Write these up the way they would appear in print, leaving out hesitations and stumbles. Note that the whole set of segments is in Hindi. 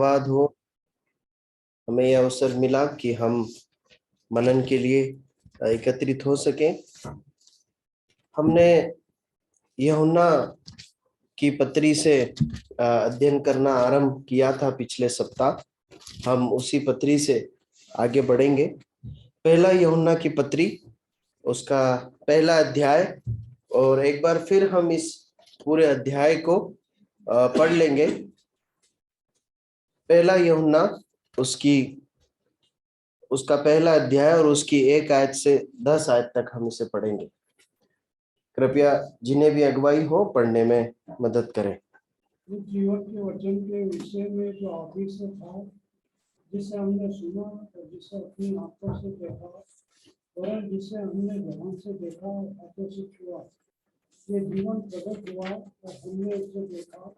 धन्यवाद हो, हमें यह अवसर मिला कि हम मनन के लिए एकत्रित हो सके। हमने यूहन्ना की पत्री से अध्ययन करना आरंभ किया था पिछले सप्ताह। हम उसी पत्री से आगे बढ़ेंगे। पहला यूहन्ना की पत्री, उसका पहला अध्याय, और एक बार फिर हम इस पूरे अध्याय को पढ़ लेंगे। पहला यूहन्ना उसका पहला अध्याय और उसकी 1 आयत से 10 आयत तक हम इसे पढ़ेंगे। कृपया जिन्हें भी अगुवाई हो पढ़ने में मदद करें। जीवन के वचन के विषय में जो आदि से था, जिसे हमने सुना और जिसे अपनी आंखों से देखा और जिसे हमने ध्यान से देखा और हाथों से छुआ, ये जीवन प्रकट हुआ और हमने उसे देखा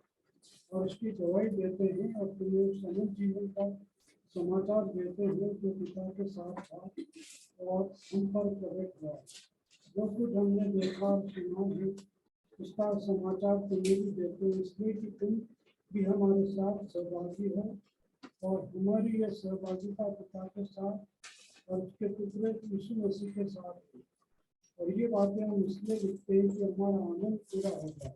और उसकी गवाही देते हैं और तुम्हें उस अनंत जीवन का समाचार देते हैं जो पिता के साथ था और हम पर प्रकट हुआ। जो कुछ हमने देखा और सुना है उसका समाचार तुम्हें भी देते हैं, इसलिए कि तुम भी हमारे साथ सहभागी हो और हमारी यह सहभागिता पिता के साथ और उसके पुत्र यीशु मसीह के साथ है। और ये बातें हम इसलिए लिखते हैं कि हमारा आनंद पूरा हो जाए।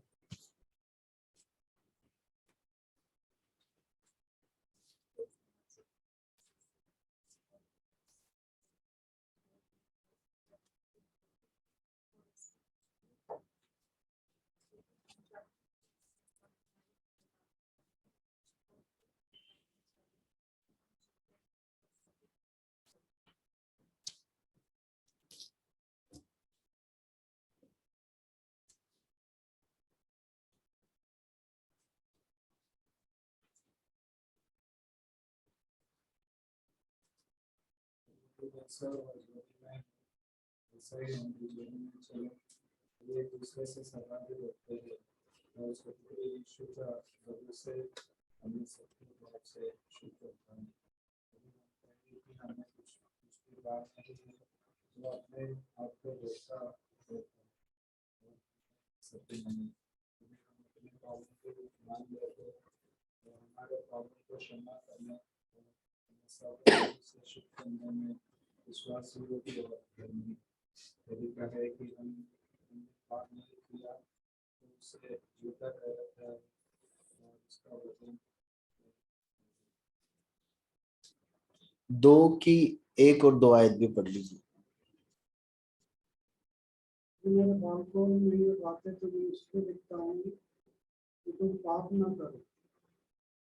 एक दूसरे से संबंध रखते हैं और उसके पूरे यीशु का प्रभु से हमें सबकी तरफ से शुद्ध होता है। हमें कुछ की बात नहीं है जो अपने आप को देखा सत्य नहीं, हम अपने पापों को मान लेते और हमारे पापों को क्षमा करने सब से शुद्ध करने में विश्वासी होगी और यदि कहे कि हम पाप नहीं किया तो उससे झूठा रहता है और उसका वचन 2 की 1 और 2 आयत भी पढ़ लीजिए। मेरे बालकों में ये बातें तो मैं इसलिए लिखता हूँ कि तुम पाप न करो,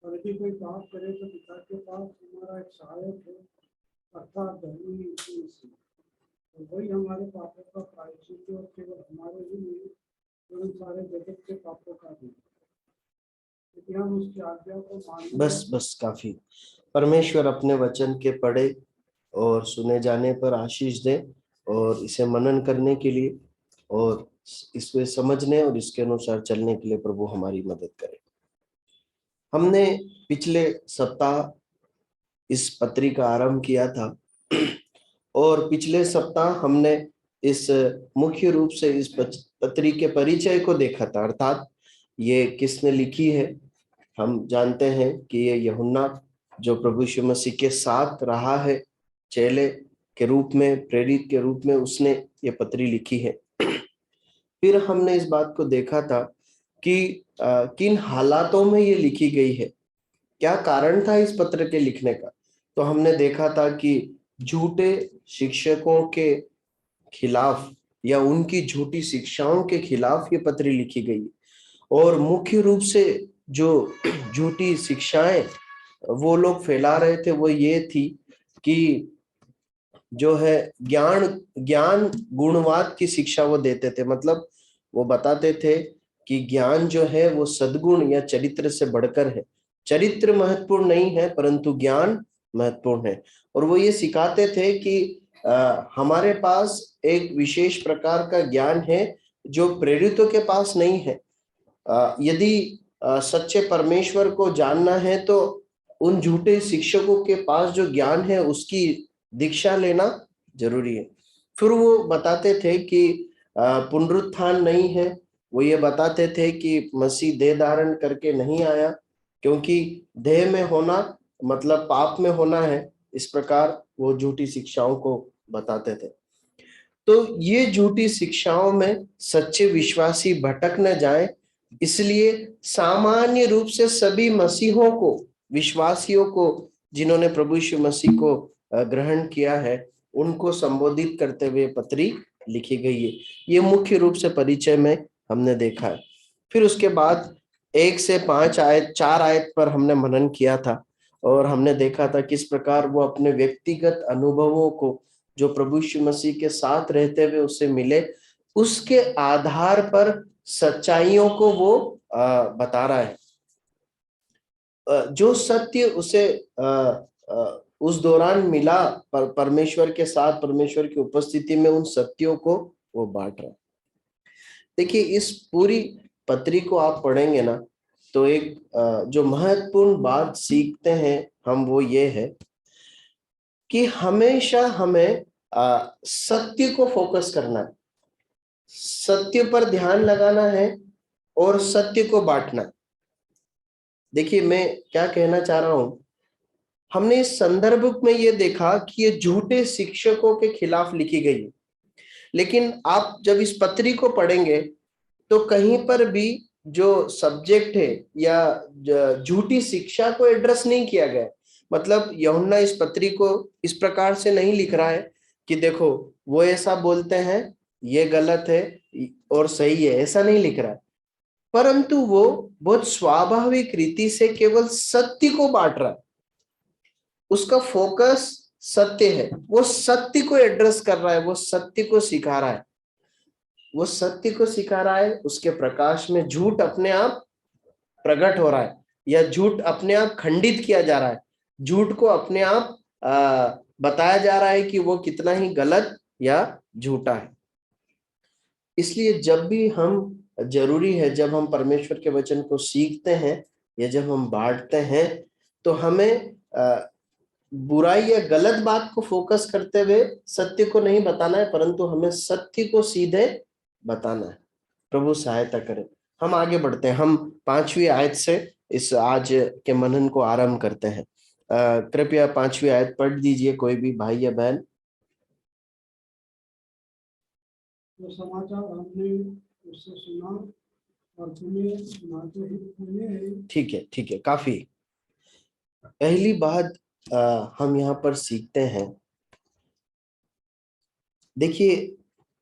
और यदि कोई पाप करे तो पिता के पास हमारा एक सहायक है, अर्थात धर्मी यीशु मसीह, और वही हमारे पापों का प्रायश्चित है, और केवल हमारे ही नहीं वरन सारे जगत के पापों का भी। यदि हम उसकी आज्ञा को मानें। बस काफी। परमेश्वर अपने वचन के पढ़े और सुने जाने पर आशीष दे, और इसे मनन करने के लिए और इसको समझने और इसके अनुसार चलने के लिए प्रभु हमारी मदद करे। हमने पिछले सप्ताह इस पत्री का आरंभ किया था और पिछले सप्ताह हमने इस मुख्य रूप से इस पत्री के परिचय को देखा था, अर्थात ये किसने लिखी है। हम जानते हैं कि ये यूहन्ना जो प्रभु यीशु मसीह के साथ रहा है, चेले के रूप में, प्रेरित के रूप में, उसने ये पत्री लिखी है। फिर हमने इस बात को देखा था कि किन हालातों में ये लिखी गई है, क्या कारण था इस पत्र के लिखने का। तो हमने देखा था कि झूठे शिक्षकों के खिलाफ या उनकी झूठी शिक्षाओं के खिलाफ ये पत्री लिखी गई, और मुख्य रूप से जो झूठी शिक्षाएं वो लोग फैला रहे थे वो ये थी कि जो है ज्ञान गुणवाद की शिक्षा वो देते थे। मतलब वो बताते थे कि ज्ञान जो है वो सद्गुण या चरित्र से बढ़कर है। चरित्र महत्वपूर्ण नहीं है परंतु ज्ञान महत्वपूर्ण है। और वो ये सिखाते थे कि हमारे पास एक विशेष प्रकार का ज्ञान है जो प्रेरितों के पास नहीं है। यदि सच्चे परमेश्वर को जानना है तो उन झूठे शिक्षकों के पास जो ज्ञान है उसकी दीक्षा लेना जरूरी है। फिर वो बताते थे कि पुनरुत्थान नहीं है। वो ये बताते थे कि मसीह देह धारण करके नहीं आया, क्योंकि देह में होना मतलब पाप में होना है, इस प्रकार वो झूठी शिक्षाओं को बताते थे। तो ये झूठी शिक्षाओं में सच्चे विश्वासी भटक न जाए, इसलिए सामान्य रूप से सभी मसीहों को, विश्वासियों को, जिन्होंने प्रभु यीशु मसीह को ग्रहण किया है, उनको संबोधित करते हुए पत्री लिखी गई है। ये मुख्य रूप से परिचय में हमने देखा है। फिर उसके बाद 1 से 5 आयत, 4 आयत पर हमने मनन किया था और हमने देखा था किस प्रकार वो अपने व्यक्तिगत अनुभवों को, जो प्रभु यीशु मसीह के साथ रहते हुए उससे मिले, उसके आधार पर सच्चाइयों को वो बता रहा है। जो सत्य उसे उस दौरान मिला परमेश्वर के साथ, परमेश्वर की उपस्थिति में, उन सत्यों को वो बांट रहा है। देखिए, इस पूरी पत्री को आप पढ़ेंगे ना, तो एक जो महत्वपूर्ण बात सीखते हैं हम, वो ये है कि हमेशा हमें सत्य को फोकस करना है, सत्य पर ध्यान लगाना है और सत्य को बांटना है। देखिए, मैं क्या कहना चाह रहा हूं, हमने इस संदर्भ में ये देखा कि ये झूठे शिक्षकों के खिलाफ लिखी गई है, लेकिन आप जब इस पत्री को पढ़ेंगे तो कहीं पर भी जो सब्जेक्ट है या झूठी शिक्षा को एड्रेस नहीं किया गया। मतलब यूहन्ना इस पत्री को इस प्रकार से नहीं लिख रहा है कि देखो वो ऐसा बोलते हैं, ये गलत है और सही है, ऐसा नहीं लिख रहा है, परंतु वो बहुत स्वाभाविक रीति से केवल सत्य को बांट रहा है। उसका फोकस सत्य है, वो सत्य को एड्रेस कर रहा है, वो सत्य को सिखा रहा है, वो सत्य को सिखा रहा है। उसके प्रकाश में झूठ अपने आप प्रकट हो रहा है या झूठ अपने आप खंडित किया जा रहा है, झूठ को अपने आप बताया जा रहा है कि वो कितना ही गलत या झूठा है। इसलिए जब भी हम, जरूरी है जब हम परमेश्वर के वचन को सीखते हैं या जब हम बांटते हैं, तो हमें बुराई या गलत बात को फोकस करते हुए सत्य को नहीं बताना है, परंतु हमें सत्य को सीधे बताना है। प्रभु सहायता करें। हम आगे बढ़ते हैं, हम 5वीं आयत से इस आज के मनन को आरंभ करते हैं। कृपया 5वीं आयत पढ़ दीजिए कोई भी भाई या बहन। जो समाचार हमने उससे सुना और तुम्हें सुनाते हैं। ठीक है, काफी। पहली बात हम यहाँ पर सीखते हैं, देखिए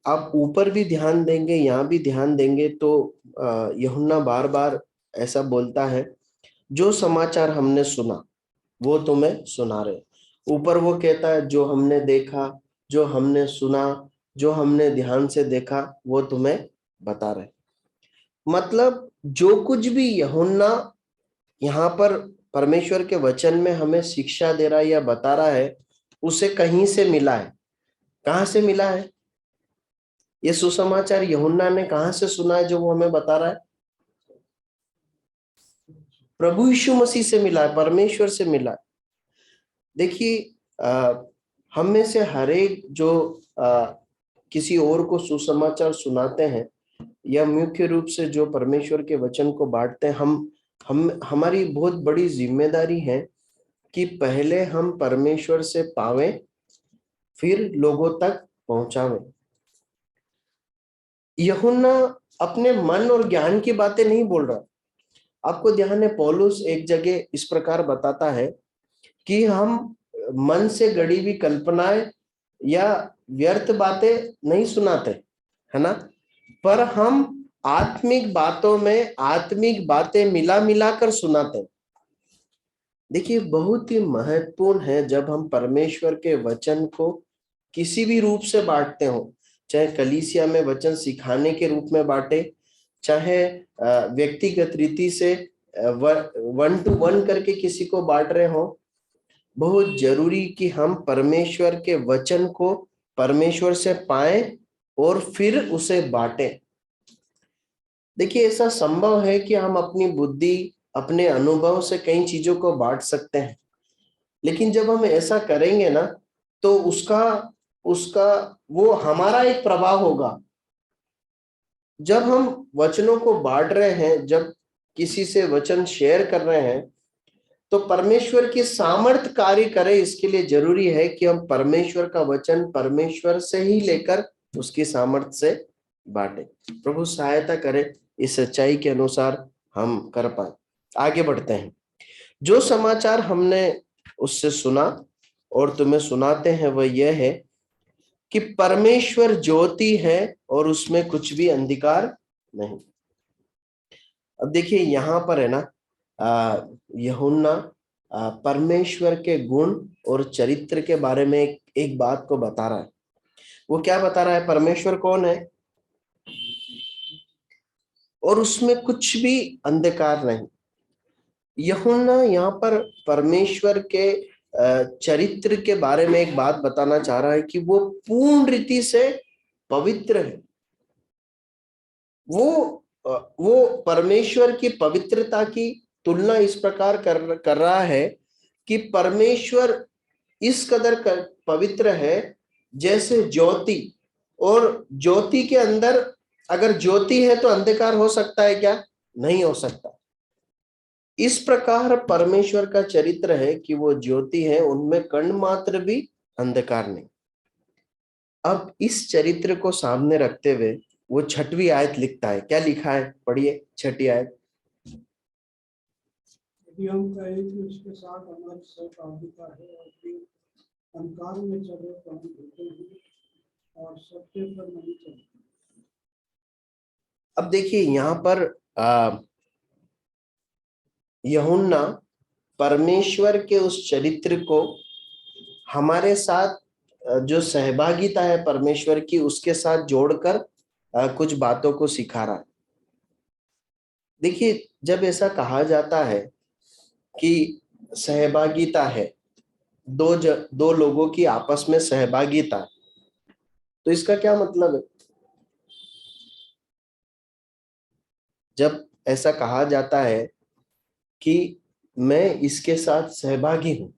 आप ऊपर भी ध्यान देंगे, यहाँ भी ध्यान देंगे, तो यूहन्ना बार बार ऐसा बोलता है, जो समाचार हमने सुना वो तुम्हें सुना रहे। ऊपर वो कहता है जो हमने देखा, जो हमने सुना, जो हमने ध्यान से देखा, वो तुम्हें बता रहे। मतलब जो कुछ भी यूहन्ना यहाँ पर परमेश्वर के वचन में हमें शिक्षा दे रहा है या बता रहा है, उसे कहीं से मिला है। कहाँ से मिला है? ये सुसमाचार यूहन्ना ने कहां से सुना है जो वो हमें बता रहा है? प्रभु यीशु मसीह से मिला है, परमेश्वर से मिला है। देखिए, हम में से हर एक जो किसी और को सुसमाचार सुनाते हैं या मुख्य रूप से जो परमेश्वर के वचन को बांटते हैं, हम हमारी बहुत बड़ी जिम्मेदारी है कि पहले हम परमेश्वर से पावें, फिर लोगों तक पहुंचावें। यूहन्ना अपने मन और ज्ञान की बातें नहीं बोल रहा। आपको ध्यान है, पौलुस एक जगह इस प्रकार बताता है कि हम मन से गढ़ी हुई कल्पनाएं या व्यर्थ बातें नहीं सुनाते, है ना, पर हम आत्मिक बातों में आत्मिक बातें मिला मिलाकर सुनाते हैं। देखिए, बहुत ही महत्वपूर्ण है जब हम परमेश्वर के वचन को किसी भी रूप से बांटते हो, चाहे कलीसिया में वचन सिखाने के रूप में बांटे, चाहे व्यक्तिगत रीति से 1 to 1 करके किसी को बांट रहे हो, बहुत जरूरी कि हम परमेश्वर के वचन को परमेश्वर से पाएं और फिर उसे बांटें। देखिए, ऐसा संभव है कि हम अपनी बुद्धि, अपने अनुभव से कई चीजों को बांट सकते हैं, लेकिन जब हम ऐसा करेंगे ना, तो उसका वो हमारा एक प्रभाव होगा। जब हम वचनों को बांट रहे हैं, जब किसी से वचन शेयर कर रहे हैं तो परमेश्वर की सामर्थ कार्य करे, इसके लिए जरूरी है कि हम परमेश्वर का वचन परमेश्वर से ही लेकर उसकी सामर्थ से बांटे। प्रभु सहायता करे इस सच्चाई के अनुसार हम कर पाए। आगे बढ़ते हैं। जो समाचार हमने उससे सुना और तुम्हें सुनाते हैं वह यह है कि परमेश्वर ज्योति है और उसमें कुछ भी अंधकार नहीं। अब देखिए यहाँ पर है ना, यूहन्ना परमेश्वर के गुण और चरित्र के बारे में एक बात को बता रहा है। वो क्या बता रहा है? परमेश्वर कौन है और उसमें कुछ भी अंधकार नहीं। यूहन्ना यहाँ पर परमेश्वर के चरित्र के बारे में एक बात बताना चाह रहा है कि वो पूर्ण रीति से पवित्र है। वो परमेश्वर की पवित्रता की तुलना इस प्रकार कर रहा है कि परमेश्वर इस कदर पवित्र है जैसे ज्योति, और ज्योति के अंदर अगर ज्योति है तो अंधकार हो सकता है क्या? नहीं हो सकता। इस प्रकार परमेश्वर का चरित्र है कि वो ज्योति है, उनमें कण मात्र भी अंधकार नहीं। अब इस चरित्र को सामने रखते हुए वो 6वीं आयत लिखता है। क्या लिखा है? पढ़िए 6ठी आयत। यदि हम कहें कि उसके साथ हमारी सहभागिता है और फिर अंधकार में चले तो हम झूठे हैं और सत्य पर नहीं चलते। अब देखिए यहाँ पर यूहन्ना परमेश्वर के उस चरित्र को हमारे साथ जो सहभागिता है परमेश्वर की उसके साथ जोड़कर कुछ बातों को सिखा रहा है। देखिए जब ऐसा कहा जाता है कि सहभागिता है, दो लोगों की आपस में सहभागिता, तो इसका क्या मतलब है? जब ऐसा कहा जाता है कि मैं इसके साथ सहभागी हूं,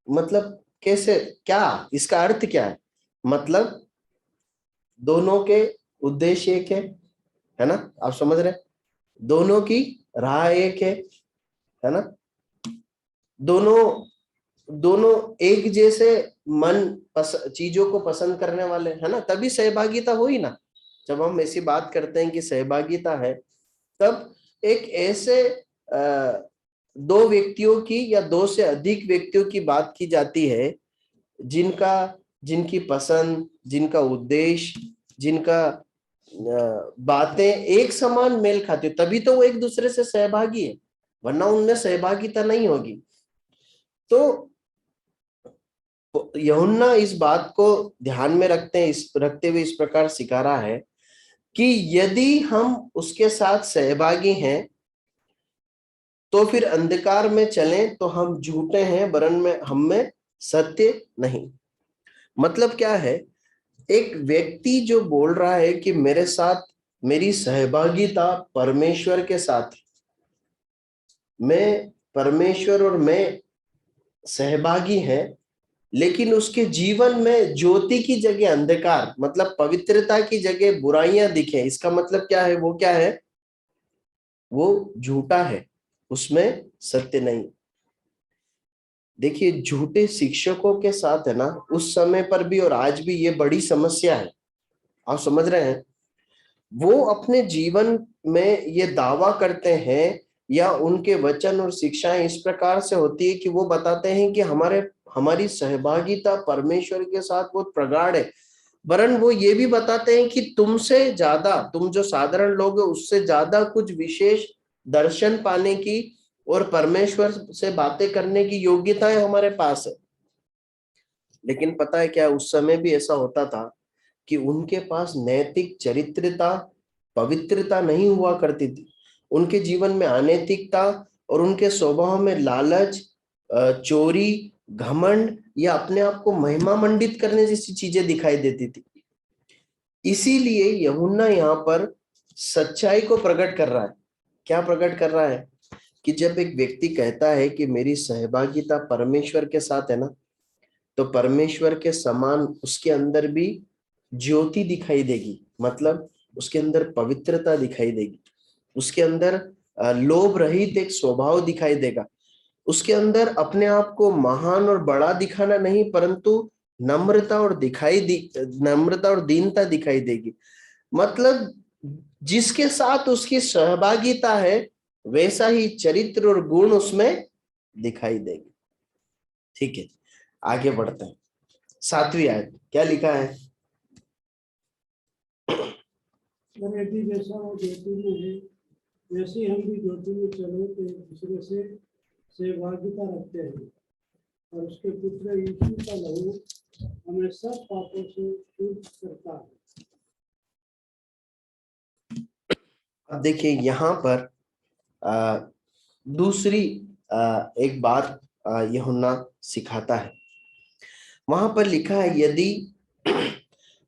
मतलब कैसे, क्या इसका अर्थ क्या है? मतलब दोनों के उद्देश्य एक है ना? आप समझ रहे? दोनों की राह एक है ना? दोनों एक जैसे चीजों को पसंद करने वाले, है ना? तभी सहभागिता हुई ना। जब हम ऐसी बात करते हैं कि सहभागिता है, तब एक ऐसे दो व्यक्तियों की या दो से अधिक व्यक्तियों की बात की जाती है जिनकी पसंद, जिनका उद्देश्य, जिनका बातें एक समान मेल खाती, तभी तो वो एक दूसरे से सहभागी है, वरना उनमें सहभागिता नहीं होगी। तो यूहन्ना इस बात को ध्यान में रखते हुए इस प्रकार सिखा रहा है कि यदि हम उसके साथ सहभागी हैं तो फिर अंधकार में चलें तो हम झूठे हैं, वरन में हम में सत्य नहीं। मतलब क्या है? एक व्यक्ति जो बोल रहा है कि मेरे साथ मेरी सहभागिता परमेश्वर के साथ, मैं परमेश्वर और मैं सहभागी हैं, लेकिन उसके जीवन में ज्योति की जगह अंधकार, मतलब पवित्रता की जगह बुराइयां दिखे, इसका मतलब क्या है? वो क्या है? वो झूठा है, उसमें सत्य नहीं। देखिए झूठे शिक्षकों के साथ है ना, उस समय पर भी और आज भी ये बड़ी समस्या है। आप समझ रहे हैं? वो अपने जीवन में ये दावा करते हैं या उनके वचन और शिक्षाएं इस प्रकार से होती है कि वो बताते हैं कि हमारी सहभागिता परमेश्वर के साथ बहुत प्रगाढ़ है, वरन वो ये भी बताते हैं कि तुमसे ज्यादा, तुम जो साधारण लोग हो उससे ज्यादा कुछ विशेष दर्शन पाने की और परमेश्वर से बातें करने की योग्यताएं हमारे पास है। लेकिन पता है क्या, उस समय भी ऐसा होता था कि उनके पास नैतिक चरित्रता, पवित्रता नहीं हुआ करती थी। उनके जीवन में अनैतिकता और उनके स्वभाव में लालच, चोरी, घमंड या अपने आप को महिमा मंडित करने जैसी चीजें दिखाई देती थी। इसीलिए यूहन्ना यहाँ पर सच्चाई को प्रकट कर रहा है। क्या प्रकट कर रहा है? कि जब एक व्यक्ति कहता है कि मेरी सहभागिता परमेश्वर के साथ है ना, तो परमेश्वर के समान उसके अंदर भी ज्योति दिखाई देगी, मतलब उसके अंदर पवित्रता दिखाई देगी, उसके अंदर लोभ रहित एक स्वभाव दिखाई देगा। उसके अंदर अपने आप को महान और बड़ा दिखाना नहीं, परंतु नम्रता और दीनता दिखाई देगी। मतलब जिसके साथ उसकी सहभागिता है वैसा ही चरित्र और गुण उसमें दिखाई देगी। ठीक है, आगे बढ़ते हैं। 7वीं आयत क्या लिखा है? और यदि जैसा वो ज्योति में है वैसे हम भी ज्योति में चले तो एक दूसरे से सहभागिता रखते हैं, और उसके पुत्र यीशु का लहू हमें सब पापों से शुद्ध करता है। अब देखिए यहाँ पर दूसरी एक बात यूहन्ना सिखाता है। वहां पर लिखा है, यदि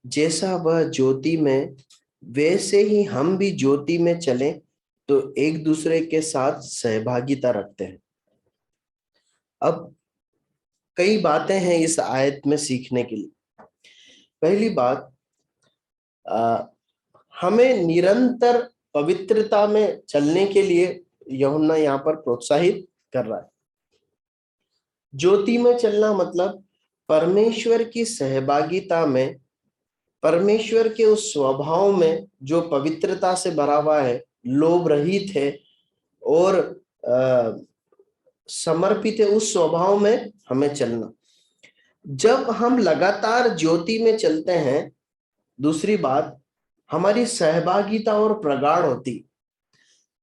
जैसा वह ज्योति में वैसे ही हम भी ज्योति में चलें तो एक दूसरे के साथ सहभागिता रखते हैं। अब कई बातें हैं इस आयत में सीखने के लिए। पहली बात, हमें निरंतर पवित्रता में चलने के लिए यूहन्ना यहाँ पर प्रोत्साहित कर रहा है। ज्योति में चलना मतलब परमेश्वर की सहभागिता में, परमेश्वर के उस स्वभाव में जो पवित्रता से भरा हुआ है, लोभ रहित है और समर्पित है, उस स्वभाव में हमें चलना। जब हम लगातार ज्योति में चलते हैं, दूसरी बात, हमारी सहभागिता और प्रगाढ़ होती।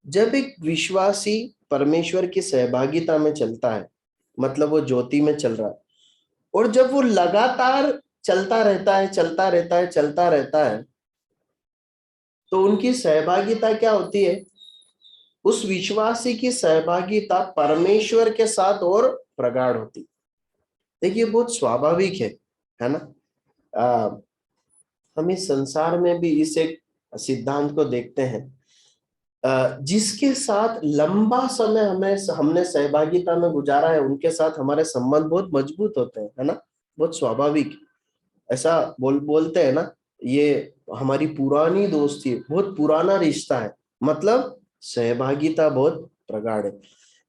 जब एक विश्वासी परमेश्वर की सहभागिता में चलता है मतलब वो ज्योति में चल रहा है, और जब वो लगातार चलता रहता है तो उनकी सहभागिता क्या होती है? उस विश्वासी की सहभागिता परमेश्वर के साथ और प्रगाढ़ होती। देखिए बहुत स्वाभाविक है ना। हम इस संसार में भी इस एक सिद्धांत को देखते हैं, जिसके साथ लंबा समय हमने सहभागिता में गुजारा है उनके साथ हमारे संबंध बहुत मजबूत होते हैं, है ना। बहुत स्वाभाविक ऐसा बोलते हैं ना, ये हमारी पुरानी दोस्ती है, बहुत पुराना रिश्ता है, मतलब सहभागिता बहुत प्रगाढ़ है।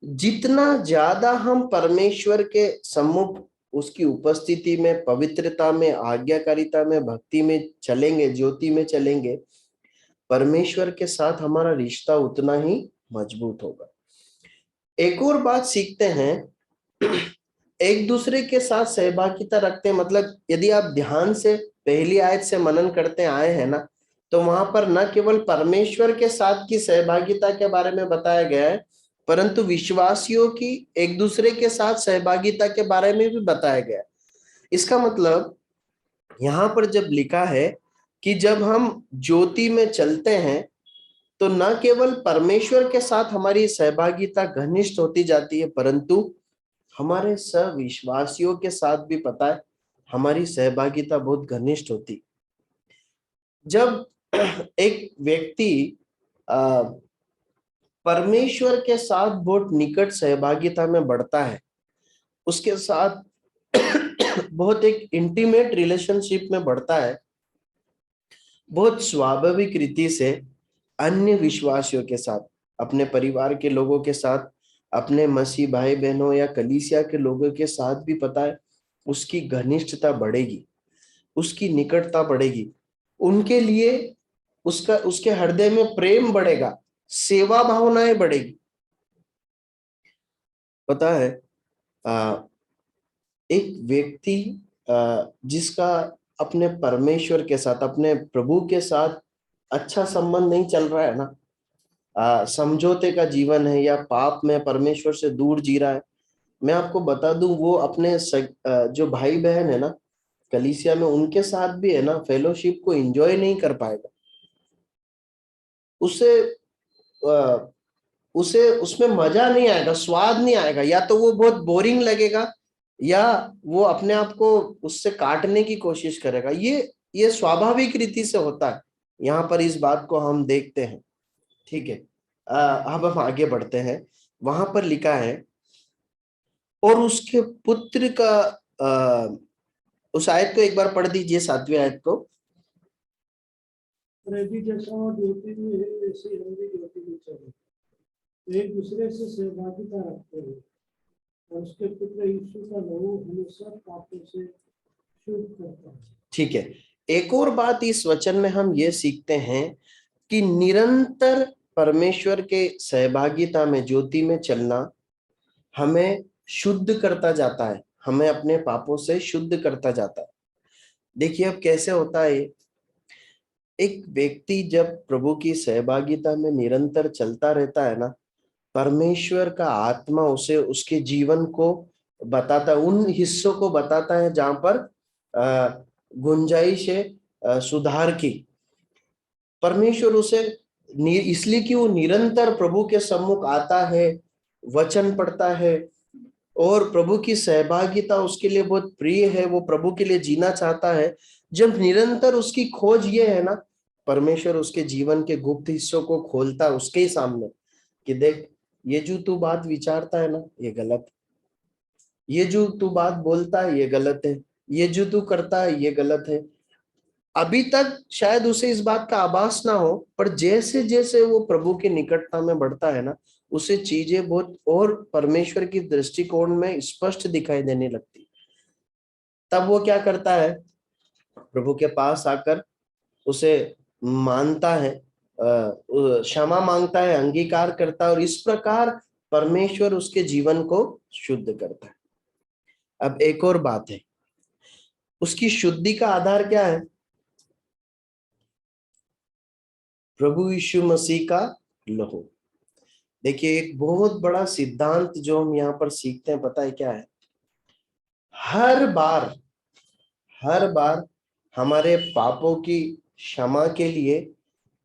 जितना ज्यादा हम परमेश्वर के सम्मुख उसकी उपस्थिति में, पवित्रता में, आज्ञाकारिता में, भक्ति में चलेंगे, ज्योति में चलेंगे, परमेश्वर के साथ हमारा रिश्ता उतना ही मजबूत होगा। एक और बात सीखते हैं, एक दूसरे के साथ सहभागिता रखते हैं मतलब यदि आप ध्यान से पहली आयत से मनन करते आए हैं ना, तो वहां पर न केवल परमेश्वर के साथ की सहभागिता के बारे में बताया गया है, परंतु विश्वासियों की एक दूसरे के साथ सहभागिता के बारे में भी बताया गया है। इसका मतलब यहाँ पर जब लिखा है कि जब हम ज्योति में चलते हैं तो न केवल परमेश्वर के साथ हमारी सहभागिता घनिष्ठ होती जाती है, परंतु हमारे सविश्वासियों के साथ भी पता है हमारी सहभागिता बहुत घनिष्ठ होती। जब एक व्यक्ति परमेश्वर के साथ बहुत निकट सहभागिता में बढ़ता है, उसके साथ बहुत एक इंटीमेट रिलेशनशिप में बढ़ता है, बहुत स्वाभाविक रीति से अन्य विश्वासियों के साथ, अपने परिवार के लोगों के साथ, अपने मसीह भाई बहनों या कलीसिया के लोगों के साथ भी पता है उसकी घनिष्ठता बढ़ेगी, उसकी निकटता बढ़ेगी, उनके लिए उसके हृदय में प्रेम बढ़ेगा, सेवा भावनाएं बढ़ेगी। पता है एक व्यक्ति जिसका अपने परमेश्वर के साथ, अपने प्रभु के साथ अच्छा संबंध नहीं चल रहा है ना, समझौते का जीवन है या पाप में परमेश्वर से दूर जी रहा है, मैं आपको बता दूं वो अपने जो भाई बहन है ना कलीसिया में, उनके साथ भी है ना फेलोशिप को एंजॉय नहीं कर पाएगा। उसे उसमें मजा नहीं आएगा, स्वाद नहीं आएगा, या तो वो बहुत बोरिंग लगेगा या वो अपने आप को उससे काटने की कोशिश करेगा। ये स्वाभाविक रीति से होता है। यहाँ पर इस बात को हम देखते हैं। ठीक है, अब हम आगे बढ़ते हैं। वहां पर लिखा है और उसके पुत्र का उस आयत को एक बार पढ़ दीजिए, 7वीं आयत को। और यदि जैसा वो ज्योति में है वैसे हम भी ज्योति में चले एक दूसरे से सहभागिता रखते हैं और उसके पुत्र यीशु का लहू हमें सब पापों से शुद्ध करता है। ठीक है, एक और बात इस वचन में हम ये सीखते हैं कि निरंतर परमेश्वर के सहभागिता में, ज्योति में चलना हमें शुद्ध करता जाता है, हमें अपने पापों से शुद्ध करता जाता है। देखिए अब कैसे होता है, एक व्यक्ति जब प्रभु की सहभागिता में निरंतर चलता रहता है ना, परमेश्वर का आत्मा उसे उसके जीवन को बताता है, उन हिस्सों को बताता है जहां पर गुंजाइश है सुधार की। परमेश्वर उसे इसलिए कि वो निरंतर प्रभु के सम्मुख आता है, वचन पढ़ता है और प्रभु की सहभागिता उसके लिए बहुत प्रिय है, वो प्रभु के लिए जीना चाहता है। जब निरंतर उसकी खोज ये है ना, परमेश्वर उसके जीवन के गुप्त हिस्सों को खोलता है उसके ही सामने कि देख, ये जो तू बात विचारता है ना, ये गलत, ये जो तू बात बोलता है ये गलत है, ये जो तू करता है ये गलत है। अभी तक शायद उसे इस बात का आभास ना हो, पर जैसे जैसे वो प्रभु की निकटता में बढ़ता है ना, उसे चीजें बहुत और परमेश्वर की दृष्टिकोण में स्पष्ट दिखाई देने लगती। तब वो क्या करता है, प्रभु के पास आकर उसे मानता है, क्षमा मांगता है, अंगीकार करता है और इस प्रकार परमेश्वर उसके जीवन को शुद्ध करता है। अब एक और बात है, उसकी शुद्धि का आधार क्या है? प्रभु यीशु मसीह का लहू। देखिए एक बहुत बड़ा सिद्धांत जो हम यहाँ पर सीखते हैं, पता है क्या है? हर बार हमारे पापों की क्षमा के लिए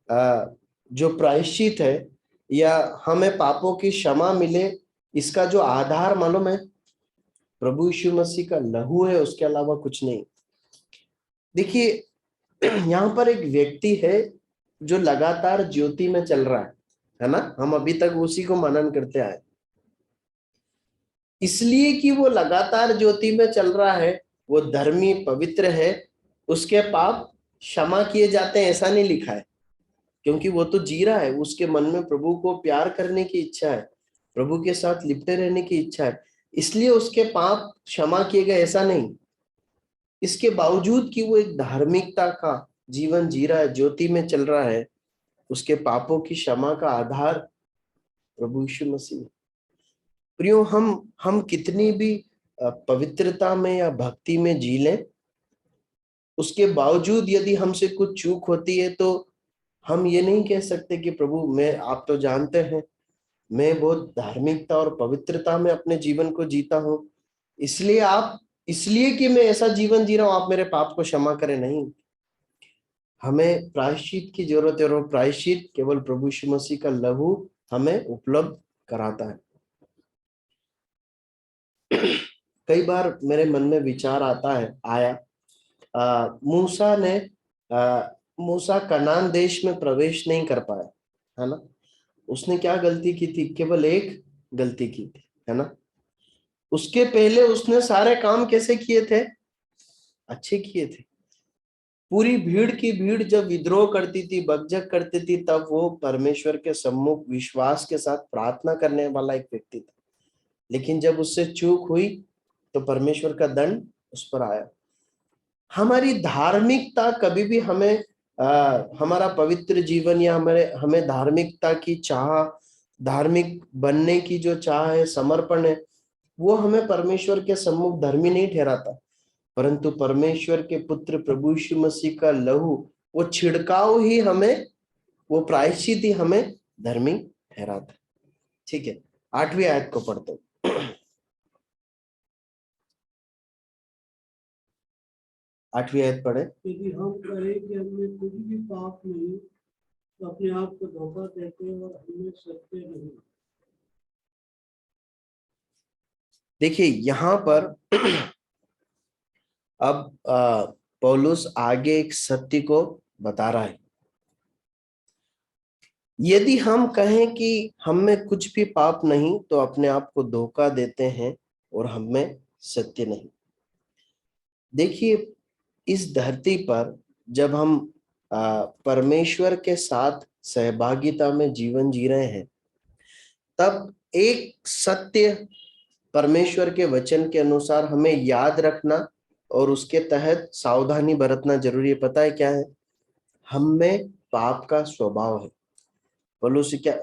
जो प्रायश्चित है या हमें पापों की क्षमा मिले, इसका जो आधार मालूम है? प्रभु यीशु मसीह का लहू है, उसके अलावा कुछ नहीं। देखिए यहाँ पर एक व्यक्ति है जो लगातार ज्योति में चल रहा है ना, हम अभी तक उसी को मनन करते आए। इसलिए कि वो लगातार ज्योति में चल रहा है, वो धर्मी पवित्र है, उसके पाप क्षमा किए जाते हैं ऐसा नहीं लिखा है, क्योंकि वो तो जी रहा है, उसके मन में प्रभु को प्यार करने की इच्छा है, प्रभु के साथ लिपटे रहने की इच्छा है, इसलिए उसके पाप क्षमा किए गए ऐसा नहीं। इसके बावजूद कि वो एक धार्मिकता का जीवन जी रहा है, ज्योति में चल रहा है, उसके पापों की क्षमा का आधार प्रभु यीशु मसीह। प्रियो, हम कितनी भी पवित्रता में या भक्ति में जी लें, उसके बावजूद यदि हमसे कुछ चूक होती है तो हम ये नहीं कह सकते कि प्रभु मैं, आप तो जानते हैं मैं बहुत धार्मिकता और पवित्रता में अपने जीवन को जीता हूं, इसलिए कि मैं ऐसा जीवन जी रहा हूं आप मेरे पाप को क्षमा करें। नहीं, हमें प्रायश्चित की जरूरत है और प्रायश्चित केवल प्रभु यीशु मसीह का लहू हमें उपलब्ध कराता है। कई बार मेरे मन में विचार आया, मूसा कनान देश में प्रवेश नहीं कर पाया, है ना। उसने क्या गलती की थी? केवल एक गलती की थी, है ना। उसके पहले उसने सारे काम कैसे किए थे? अच्छे किए थे। पूरी भीड़ की भीड़ जब विद्रोह करती थी, बकझक करती थी, तब वो परमेश्वर के सम्मुख विश्वास के साथ प्रार्थना करने वाला एक व्यक्ति था। लेकिन जब उससे चूक हुई तो परमेश्वर का दंड उस पर आया। हमारी धार्मिकता कभी भी हमें हमारा पवित्र जीवन या हमें धार्मिकता की चाह, धार्मिक बनने की जो चाह है, समर्पण है, वो हमें परमेश्वर के सम्मुख धर्मी नहीं ठहराता, परंतु परमेश्वर के पुत्र प्रभु यीशु मसीह का लहू, वो छिड़काव ही हमें, वो प्रायश्चित ही हमें धर्मी ठहराता है। ठीक है, 8वीं आयत को पढ़ते हैं। आठवीं आयत पढ़े। यदि हम कहें कि हमें कुछ भी पाप नहीं तो अपने आप को धोखा देते हैं और हमें सत्य नहीं। देखिए यहाँ पर अब पौलुस आगे एक सत्य को बता रहा है। यदि हम कहें कि हम में कुछ भी पाप नहीं तो अपने आप को धोखा देते हैं और हम में सत्य नहीं। देखिए इस धरती पर जब हम परमेश्वर के साथ सहभागिता में जीवन जी रहे हैं, तब एक सत्य परमेश्वर के वचन के अनुसार हमें याद रखना और उसके तहत सावधानी बरतना जरूरी है। पता है क्या है? हम में पाप का स्वभाव है। पौलुस क्या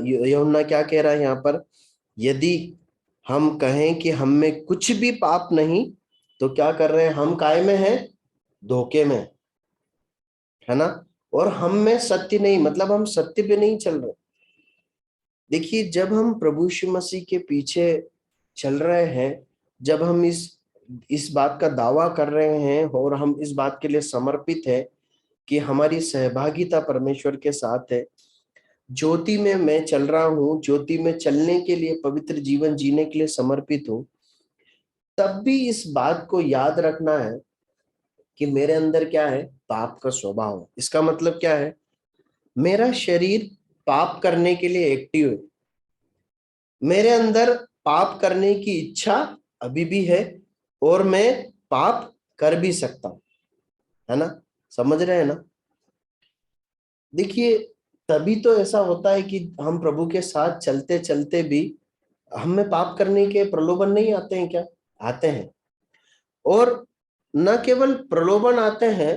यूहन्ना क्या कह रहा है यहाँ पर? यदि हम कहें कि हम में कुछ भी पाप नहीं, तो क्या कर रहे हैं? हम काय में हैं? धोखे में, है ना। और हम में सत्य नहीं, मतलब हम सत्य पे नहीं चल रहे। देखिए, जब हम प्रभु यीशु मसीह के पीछे चल रहे हैं, जब हम इस बात का दावा कर रहे हैं और हम इस बात के लिए समर्पित है कि हमारी सहभागिता परमेश्वर के साथ है, ज्योति में मैं चल रहा हूं, ज्योति में चलने के लिए, पवित्र जीवन जीने के लिए समर्पित हूं, तब भी इस बात को याद रखना है कि मेरे अंदर क्या है? पाप का स्वभाव है। इसका मतलब क्या है? मेरा शरीर पाप करने के लिए एक्टिव है। मेरे अंदर पाप करने की इच्छा अभी भी है और मैं पाप कर भी सकता हूं, है ना। समझ रहे हैं ना? देखिए, तभी तो ऐसा होता है कि हम प्रभु के साथ चलते चलते भी हमें पाप करने के प्रलोभन नहीं आते हैं क्या? आते हैं। और न केवल प्रलोभन आते हैं,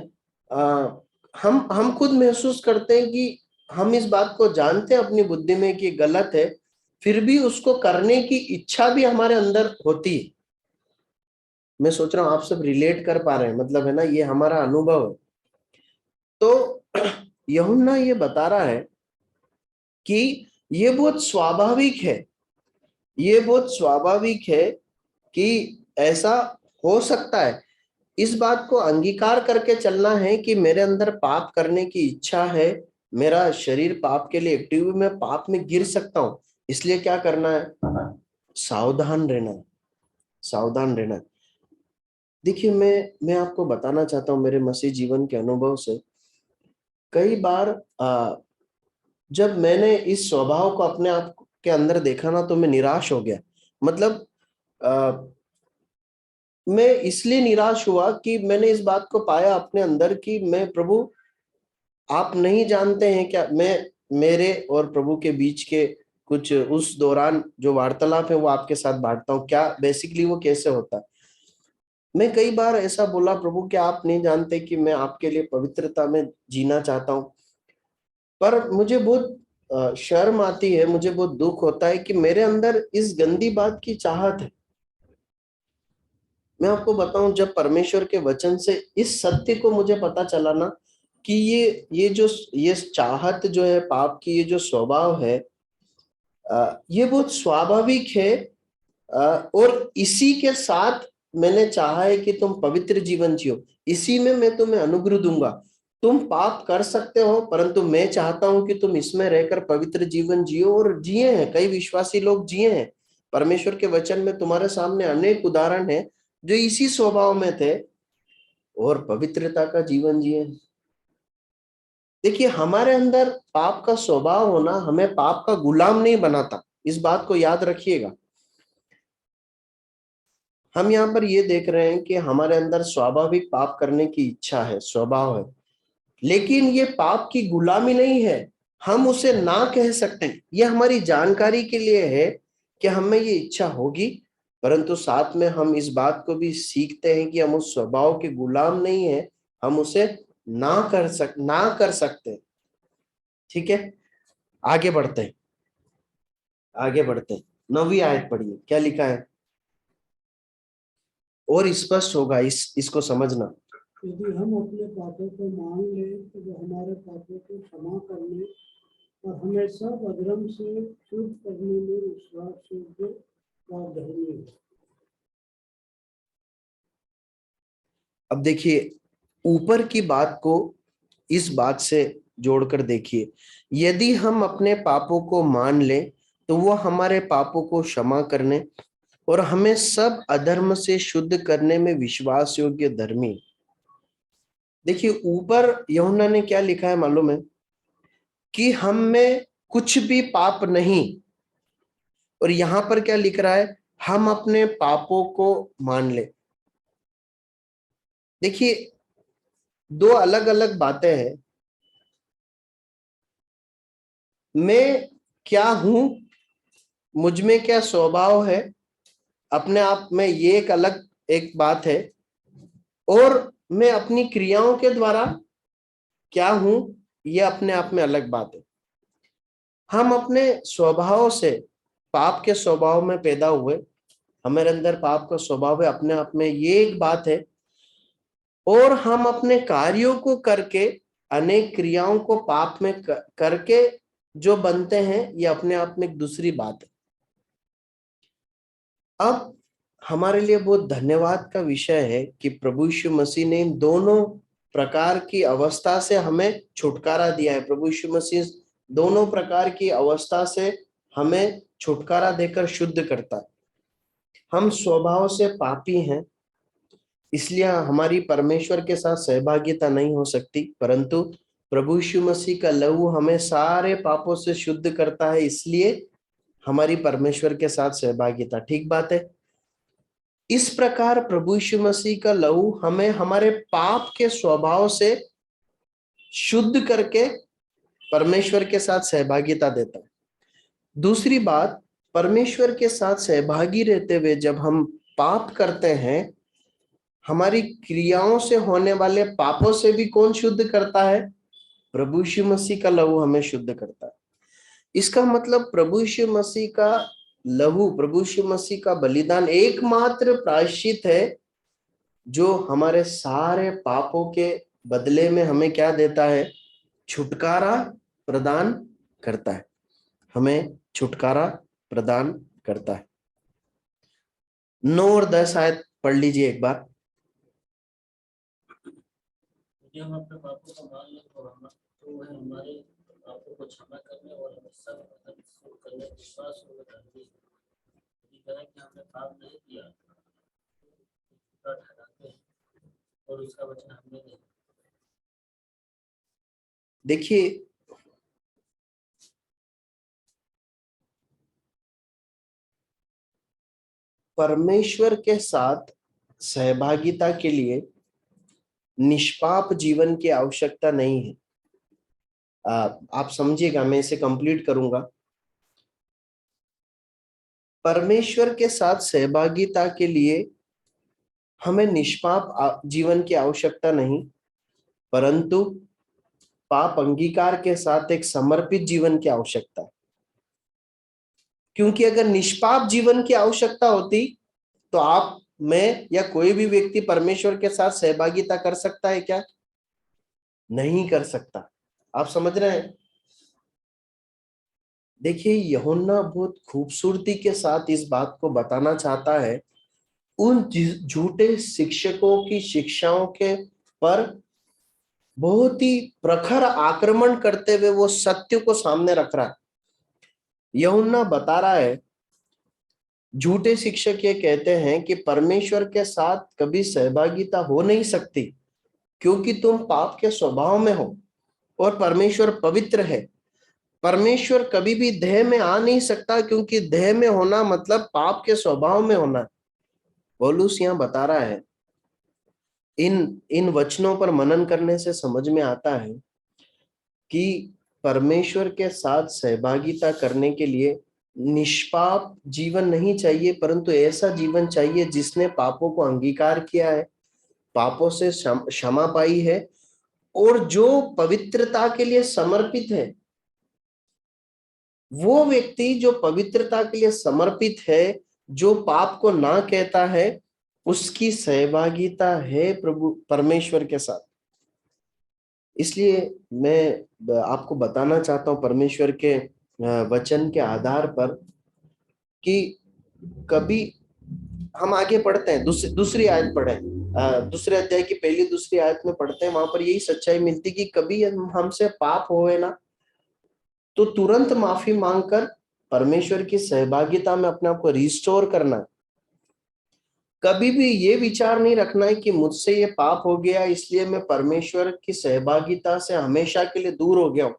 हम खुद महसूस करते हैं कि हम इस बात को जानते हैं अपनी बुद्धि में कि गलत है, फिर भी उसको करने की इच्छा भी हमारे अंदर होती है। मैं सोच रहा हूं आप सब रिलेट कर पा रहे हैं, मतलब है ना, ये हमारा अनुभव है। तो यूहन्ना ये बता रहा है कि ये बहुत स्वाभाविक है, ये बहुत स्वाभाविक है कि ऐसा हो सकता है। इस बात को अंगीकार करके चलना है कि मेरे अंदर पाप करने की इच्छा है, मेरा शरीर पाप के लिए एक्टिव है, मैं पाप में गिर सकता हूं। इसलिए क्या करना है? सावधान रहना है, सावधान रहना है। देखिए, मैं आपको बताना चाहता हूं मेरे मसीह जीवन के अनुभव से। कई बार जब मैंने इस स्वभाव को अपने आप के अंदर देखा ना, तो मैं निराश हो गया। मतलब मैं इसलिए निराश हुआ कि मैंने इस बात को पाया अपने अंदर कि मैं, प्रभु आप नहीं जानते हैं क्या, मैं मेरे और प्रभु के बीच के कुछ उस दौरान जो वार्तालाप है वो आपके साथ बांटता हूँ। क्या बेसिकली वो कैसे होता है? मैं कई बार ऐसा बोला, प्रभु क्या आप नहीं जानते कि मैं आपके लिए पवित्रता में जीना चाहता हूँ। पर मुझे बहुत शर्म आती है, मुझे बहुत दुख होता है कि मेरे अंदर इस गंदी बात की चाहत है। मैं आपको बताऊं, जब परमेश्वर के वचन से इस सत्य को मुझे पता चला ना कि ये चाहत जो है, पाप की ये जो स्वभाव है, ये बहुत स्वाभाविक है। और इसी के साथ मैंने चाहा है कि तुम पवित्र जीवन जियो, इसी में मैं तुम्हें अनुग्रह दूंगा। तुम पाप कर सकते हो, परंतु मैं चाहता हूं कि तुम इसमें रहकर पवित्र जीवन जियो। और जिए हैं, कई विश्वासी लोग जिए हैं। परमेश्वर के वचन में तुम्हारे सामने अनेक उदाहरण है जो इसी स्वभाव में थे और पवित्रता का जीवन जिए। देखिए, हमारे अंदर पाप का स्वभाव होना हमें पाप का गुलाम नहीं बनाता, इस बात को याद रखिएगा। हम यहाँ पर ये देख रहे हैं कि हमारे अंदर स्वाभाविक पाप करने की इच्छा है, स्वभाव है, लेकिन ये पाप की गुलामी नहीं है। हम उसे ना कह सकते हैं। ये हमारी जानकारी के लिए है कि हमें ये इच्छा होगी, परंतु साथ में हम इस बात को भी सीखते हैं कि हम उस स्वभाव के गुलाम नहीं है, हम उसे ना कर सकते। ठीक है, आगे बढ़ते हैं, आगे बढ़ते हैं। 9वीं आयत पढ़िए, क्या लिखा है? और स्पष्ट होगा, इसको समझना। यदि हम अपने पापों को मान लें तो वो हमारे पापों को क्षमा करने और हमें सब अधर्म से शुद्ध करने में विश्वास योग्य और धर्मी है। अब देखिए, ऊपर की बात को इस बात से जोड़कर देखिए। यदि हम अपने पापों को मान लें तो वो हमारे पापों को क्षमा करने और हमें सब अधर्म से शुद्ध करने में विश्वास योग्य धर्मी। देखिए, ऊपर यूहन्ना ने क्या लिखा है मालूम है? कि हम में कुछ भी पाप नहीं। और यहां पर क्या लिख रहा है? हम अपने पापों को मान ले। देखिए, दो अलग अलग बातें हैं। मैं क्या हूं मुझ में क्या स्वभाव है अपने आप में, ये एक अलग एक बात है, और मैं अपनी क्रियाओं के द्वारा क्या हूं, ये अपने आप में अलग बात है। हम अपने स्वभाव से, पाप के स्वभाव में पैदा हुए, हमारे अंदर पाप का स्वभाव है, अपने आप में ये एक बात है, और हम अपने कार्यों को करके, अनेक क्रियाओं को पाप में करके जो बनते हैं, ये अपने आप में एक दूसरी बात है। अब हमारे लिए बहुत धन्यवाद का विषय है कि प्रभु यीशु मसीह ने इन दोनों प्रकार की अवस्था से हमें छुटकारा दिया है। प्रभु यीशु मसीह दोनों प्रकार की अवस्था से हमें छुटकारा देकर शुद्ध करता है। हम स्वभाव से पापी हैं, इसलिए हमारी परमेश्वर के साथ सहभागिता नहीं हो सकती, परंतु प्रभु यीशु मसीह का लहू हमें सारे पापों से शुद्ध करता है, इसलिए हमारी परमेश्वर के साथ सहभागिता। ठीक बात है। इस प्रकार प्रभु यीशु मसीह का लहू हमें हमारे पाप के स्वभाव से शुद्ध करके परमेश्वर के साथ सहभागिता देता है। दूसरी बात, परमेश्वर के साथ सहभागी रहते हुए जब हम पाप करते हैं, हमारी क्रियाओं से होने वाले पापों से भी कौन शुद्ध करता है? प्रभु यीशु मसीह का लहू हमें शुद्ध करता है। इसका मतलब प्रभु यीशु मसीह का लहू, प्रभु यीशु मसीह का बलिदान एकमात्र प्रायश्चित है जो हमारे सारे पापों के बदले में हमें क्या देता है? छुटकारा प्रदान करता है, हमें छुटकारा प्रदान करता है। 9 और 10 आयत पढ़ लीजिए एक बार। यदि हम अपने पापों को मान लें तो वह हमारे पापों को क्षमा करने और हमें सब अधर्म से करने का विश्वास होगा धर्मी है। यदि कहें कि हमने पाप नहीं किया तो ठहराते हैं और उसका वचन हमने नहीं। देखिए, परमेश्वर के साथ सहभागिता के लिए निष्पाप जीवन की आवश्यकता नहीं है। आप समझिएगा, मैं इसे कंप्लीट करूंगा। परमेश्वर के साथ सहभागिता के लिए हमें निष्पाप जीवन की आवश्यकता नहीं, परंतु पाप अंगीकार के साथ एक समर्पित जीवन की आवश्यकता है। क्योंकि अगर निष्पाप जीवन की आवश्यकता होती तो आप, मैं या कोई भी व्यक्ति परमेश्वर के साथ सहभागिता कर सकता है क्या? नहीं कर सकता। आप समझ रहे हैं? देखिए, यूहन्ना बहुत खूबसूरती के साथ इस बात को बताना चाहता है। उन झूठे शिक्षकों की शिक्षाओं के पर बहुत ही प्रखर आक्रमण करते हुए वो सत्य को सामने रख रहा है। यूहन्ना बता रहा है, झूठे शिक्षक ये कहते हैं कि परमेश्वर के साथ कभी सहभागिता हो नहीं सकती क्योंकि तुम पाप के स्वभाव में हो और परमेश्वर पवित्र है। परमेश्वर कभी भी देह में आ नहीं सकता क्योंकि देह में होना मतलब पाप के स्वभाव में होना। पौलुस यहां बता रहा है, इन वचनों पर मनन करने से समझ में आता है कि परमेश्वर के साथ सहभागिता करने के लिए निष्पाप जीवन नहीं चाहिए, परंतु ऐसा जीवन चाहिए जिसने पापों को अंगीकार किया है, पापों से क्षमा पाई है और जो पवित्रता के लिए समर्पित है। वो व्यक्ति जो पवित्रता के लिए समर्पित है, जो पाप को ना कहता है, उसकी सहभागिता है प्रभु परमेश्वर के साथ। इसलिए मैं आपको बताना चाहता हूं परमेश्वर के वचन के आधार पर कि कभी हम आगे पढ़ते हैं, दूसरी आयत पढ़े, दूसरे अध्याय की पहली दूसरी आयत में पढ़ते हैं, वहां पर यही सच्चाई मिलती कि कभी हमसे पाप होए ना तो तुरंत माफी मांगकर परमेश्वर की सहभागिता में अपने आप को रिस्टोर करना है। कभी भी ये विचार नहीं रखना है कि मुझसे ये पाप हो गया इसलिए मैं परमेश्वर की सहभागिता से हमेशा के लिए दूर हो गया हूं।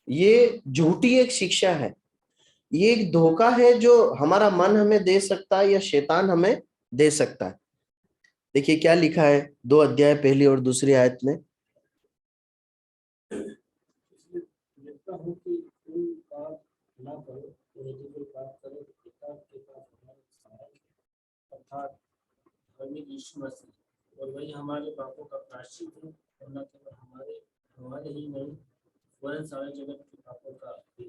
ये झूठी एक शिक्षा है, ये एक धोखा है जो हमारा मन हमें दे सकता है या शैतान हमें दे सकता है। देखिए क्या लिखा है 2 अध्याय पहली और दूसरी आयत में। लिखता हूं कि तुम पाप ना करो, यदि कोई पाप करे अर्थात धार्मिक यीशु मसीह, और वही हमारे पापों का प्रायश्चित है, और न केवल हमारे ही नहीं वरन सारे जगत के पापों का भी।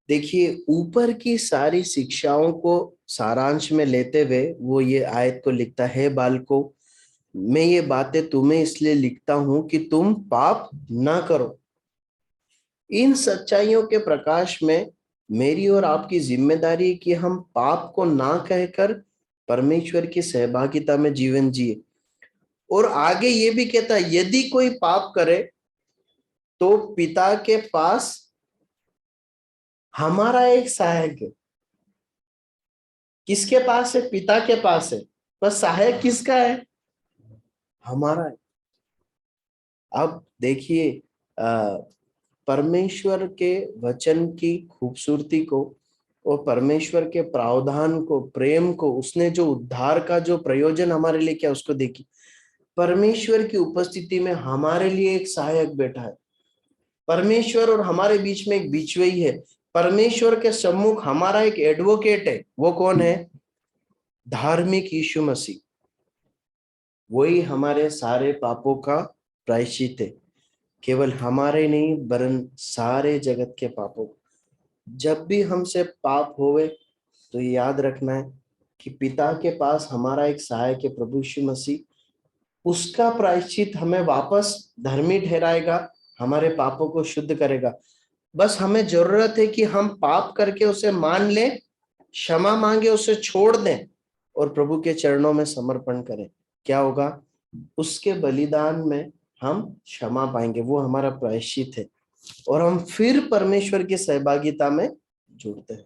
देखिए, ऊपर की सारी शिक्षाओं को सारांश में लेते हुए वो ये आयत को लिखता है, बालकों, मैं ये बातें तुम्हें इसलिए लिखता हूं कि तुम पाप ना करो। इन सच्चाइयों के प्रकाश में मेरी और आपकी जिम्मेदारी है कि हम पाप को ना कहकर परमेश्वर की सहभागिता में जीवन जिए। और आगे ये भी कहता है, यदि कोई पाप करे तो पिता के पास हमारा एक सहायक है। किसके पास है? पिता के पास है। पर सहायक किसका है? हमारा है। अब देखिए, परमेश्वर के वचन की खूबसूरती को और परमेश्वर के प्रावधान को, प्रेम को, उसने जो उद्धार का जो प्रयोजन हमारे लिए किया उसको देखिए। परमेश्वर की उपस्थिति में हमारे लिए एक सहायक बैठा है। परमेश्वर और हमारे बीच में एक बीचवई है। परमेश्वर के सम्मुख हमारा एक एडवोकेट है। वो कौन है? धार्मिक यीशु मसीह। वही हमारे सारे पापों का प्रायश्चित है, केवल हमारे नहीं वरन सारे जगत के पापों। जब भी हमसे पाप होवे तो याद रखना है कि पिता के पास हमारा एक सहायक है, प्रभु यीशु मसीह। उसका प्रायश्चित हमें वापस धर्मी ठहराएगा, हमारे पापों को शुद्ध करेगा। बस हमें जरूरत है कि हम पाप करके उसे मान लें, क्षमा मांगे, उसे छोड़ दें और प्रभु के चरणों में समर्पण करें। क्या होगा? उसके बलिदान में हम क्षमा पाएंगे, वो हमारा प्रायश्चित है, और हम फिर परमेश्वर की सहभागिता में जुड़ते हैं।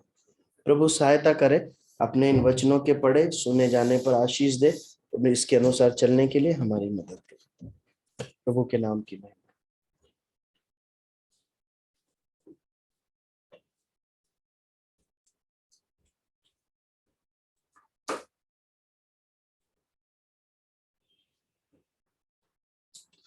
प्रभु सहायता करे, अपने इन वचनों के पढ़े सुने जाने पर आशीष दे, और इसके अनुसार चलने के लिए हमारी मदद करे। प्रभु के नाम की महिमा।